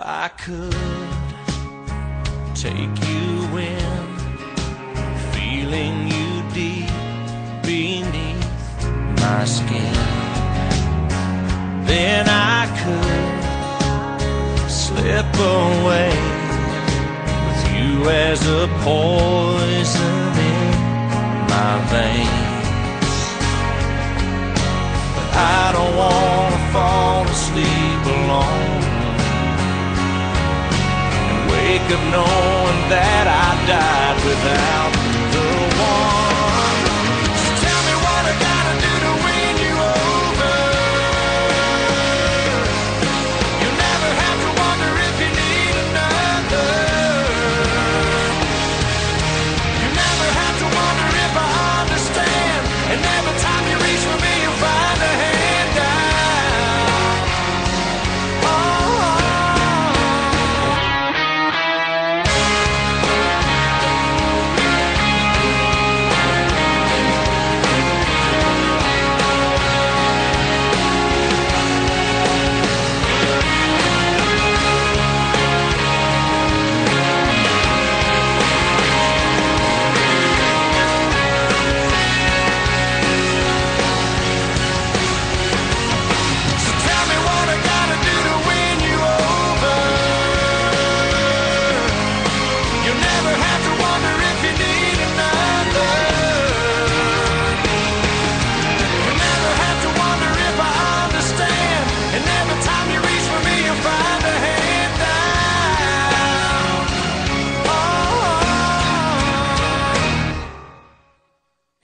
I could take you in, feeling you deep beneath my skin, then I could slip away with you as a poison in my veins. But I don't want to fall asleep alone, wake up knowing that I died without the one. So tell me what I gotta do to win you over. You'll never have to wonder if you need another. You never have to wonder if I understand. And every time you reach for me, you'll find a hand out.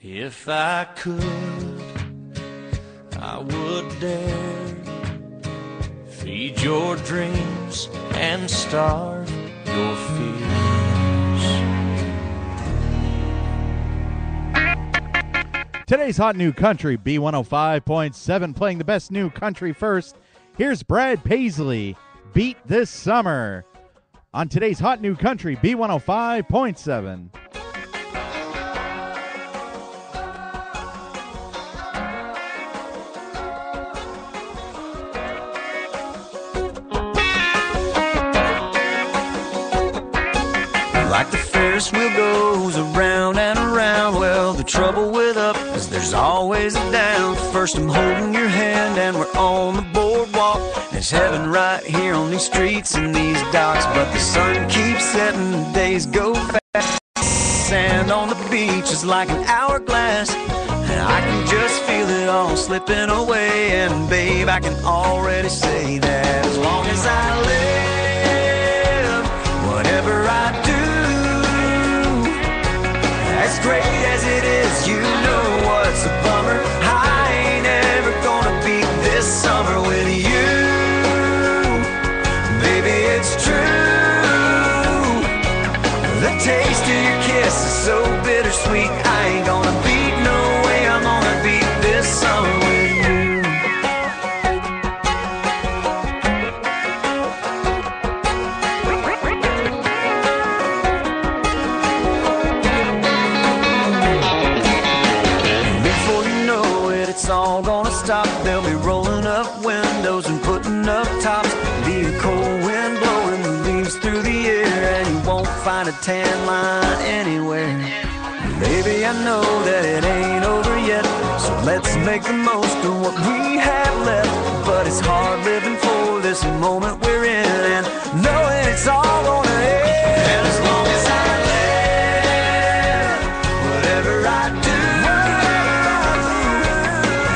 If I could, I would dare feed your dreams and starve your fears. Today's Hot New Country B105.7, playing the best new country first. Here's Brad Paisley, Beat This Summer, on today's Hot New Country B105.7. Like the Ferris wheel goes around and around, well, the trouble with up is there's always a down. First I'm holding your hand and we're on the boardwalk. There's heaven right here on these streets and these docks. But the sun keeps setting, the days go fast. Sand on the beach is like an hourglass, and I can just feel it all slipping away. And babe, I can already say that as long as I live, whatever I do, as great as it is, you know what's a bummer. I ain't ever gonna beat this summer with you. Baby, it's true. The taste of your kiss is so bittersweet. I ain't gonna beat, no way I'm gonna beat this summer with you. It's all gonna stop. They'll be rolling up windows and putting up tops. Be a cold wind blowing the leaves through the air, and you won't find a tan line anywhere. Baby, I know that it ain't over yet, so let's make the most of what we have left. But it's hard living for this moment we're in, and knowing it's all gonna end. And as long as I live, whatever I do,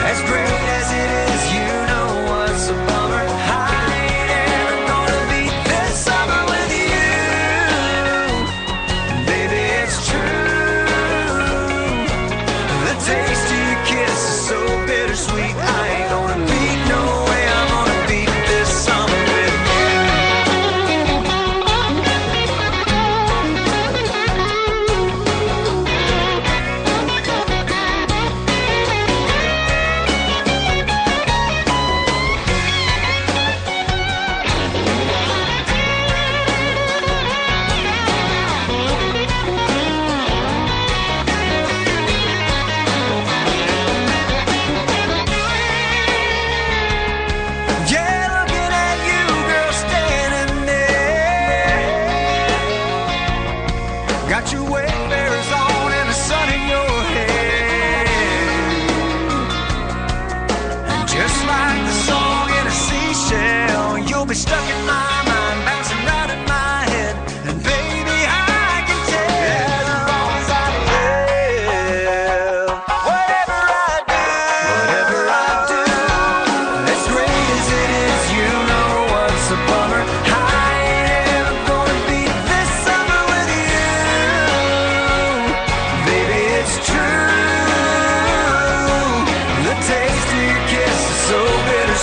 as great as it is, you know what's a bummer. I ain't ever gonna beat this summer with you. Baby, it's true. The taste of your kiss is so bittersweet. I ain't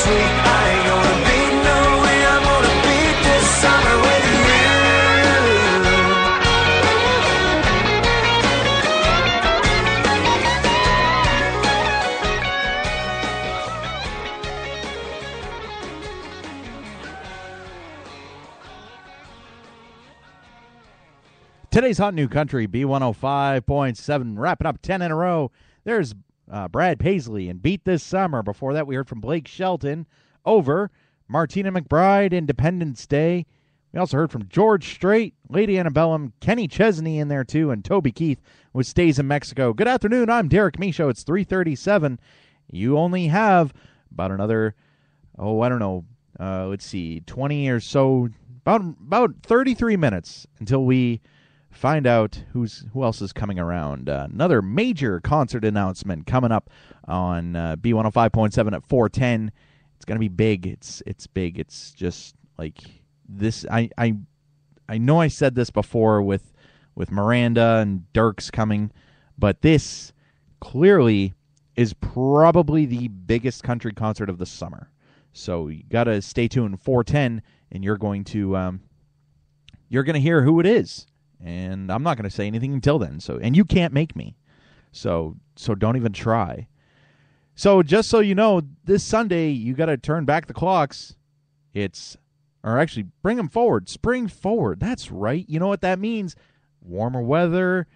sweet. I ain't gonna beat no way, I'm gonna beat this summer with you. Today's Hot New Country B105.7, wrapping up 10 in a row. There's Brad Paisley and Beat This Summer. Before that, we heard from Blake Shelton over Martina McBride, Independence Day. We also heard from George Strait, Lady Antebellum, Kenny Chesney in there too, and Toby Keith with Stays in Mexico. Good afternoon, I'm Derek Michaud. It's 3:37. You only have about another, let's see, 20 or so, about 33 minutes until we find out who else is coming around. Another major concert announcement coming up on B105.7 at 4:10. It's going to be big. It's big. It's just like this. I know I said this before with Miranda and Dirks coming, but this clearly is probably the biggest country concert of the summer. So you got to stay tuned 4:10, and you're going to hear who it is. And I'm not going to say anything until then. And you can't make me. So don't even try. So just so you know, this Sunday you got to turn back the clocks. Bring them forward. Spring forward. That's right. You know what that means? Warmer weather,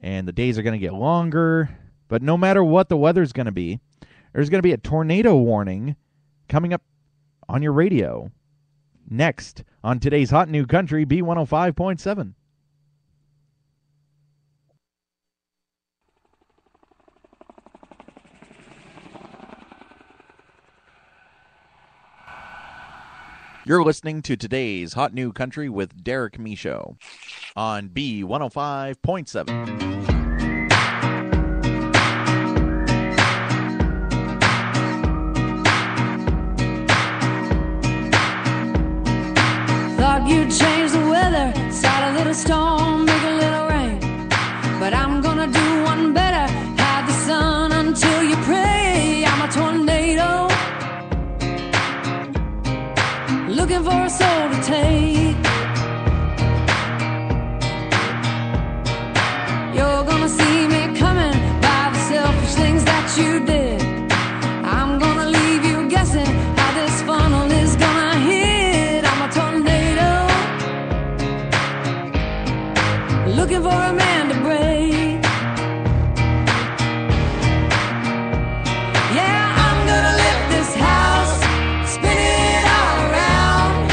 and the days are going to get longer. But no matter what the weather's going to be, there's going to be a tornado warning coming up on your radio. Next on today's Hot New Country B105.7. You're listening to today's Hot New Country with Derek Michaud on B105.7. Thought you'd change the weather, start a little storm, make a little rain. But I'm gonna do one better, hide the sun until you pray. I'm a tornado, looking for a soul to take. You're gonna see me coming by the selfish things that you did. I'm gonna leave you guessing how this funnel is gonna hit. I'm a tornado, looking for a man to break. Yeah, I'm gonna lift this house, spin it all around.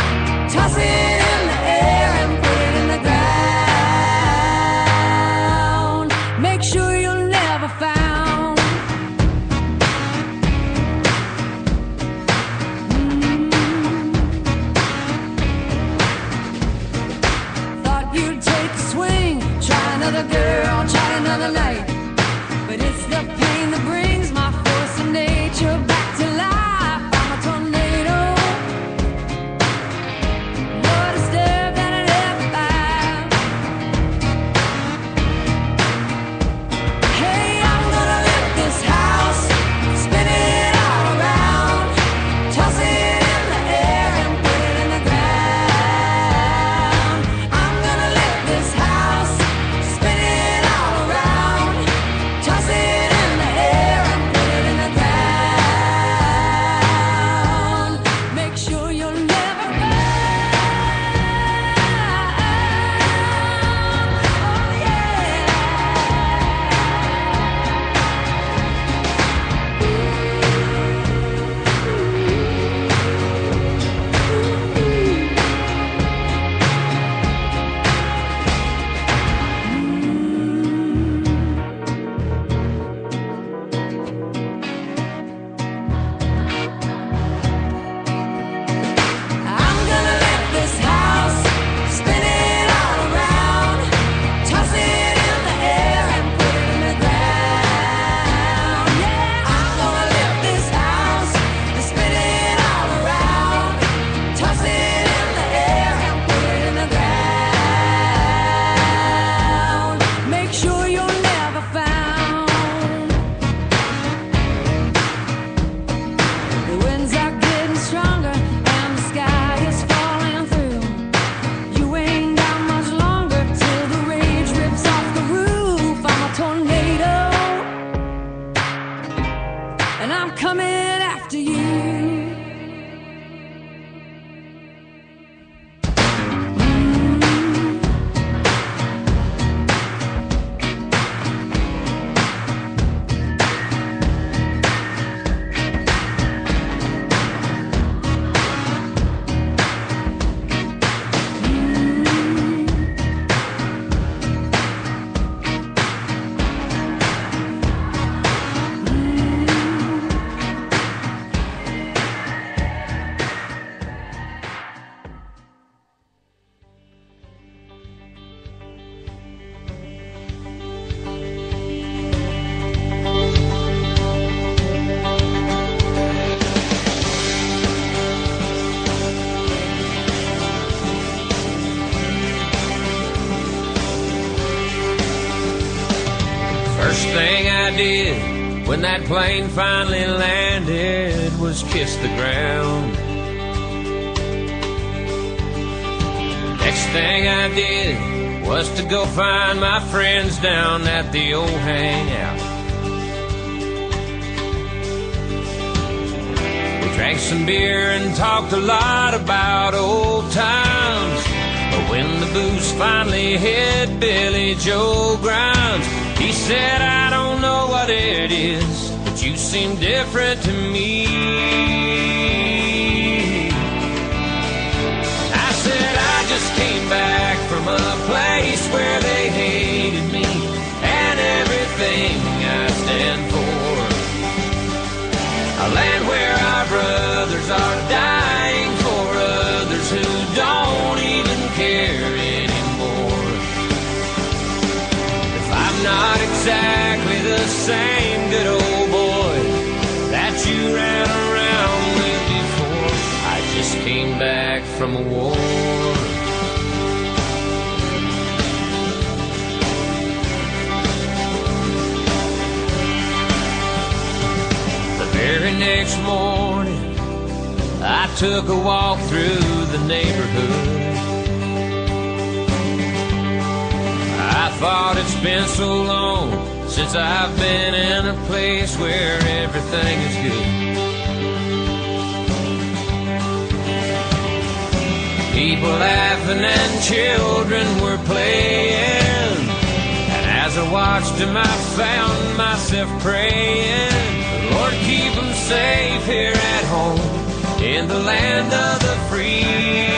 did when that plane finally landed was kiss the ground. Next thing I did was to go find my friends down at the old hangout. We drank some beer and talked a lot about old times. But when the booze finally hit Billy Joe Grimes, he said, I don't know what it is, but you seem different to me. I said, I just came back from a place where they hated me and everything I stand for. A land where our brothers are dying for others who don't even care anymore. If I'm not exactly the same good old boy that you ran around with before, I just came back from a war. The very next morning I took a walk through the neighborhood. I thought it's been so long since I've been in a place where everything is good. People laughing and children were playing, and as I watched them I found myself praying, Lord, keep them safe here at home in the land of the free.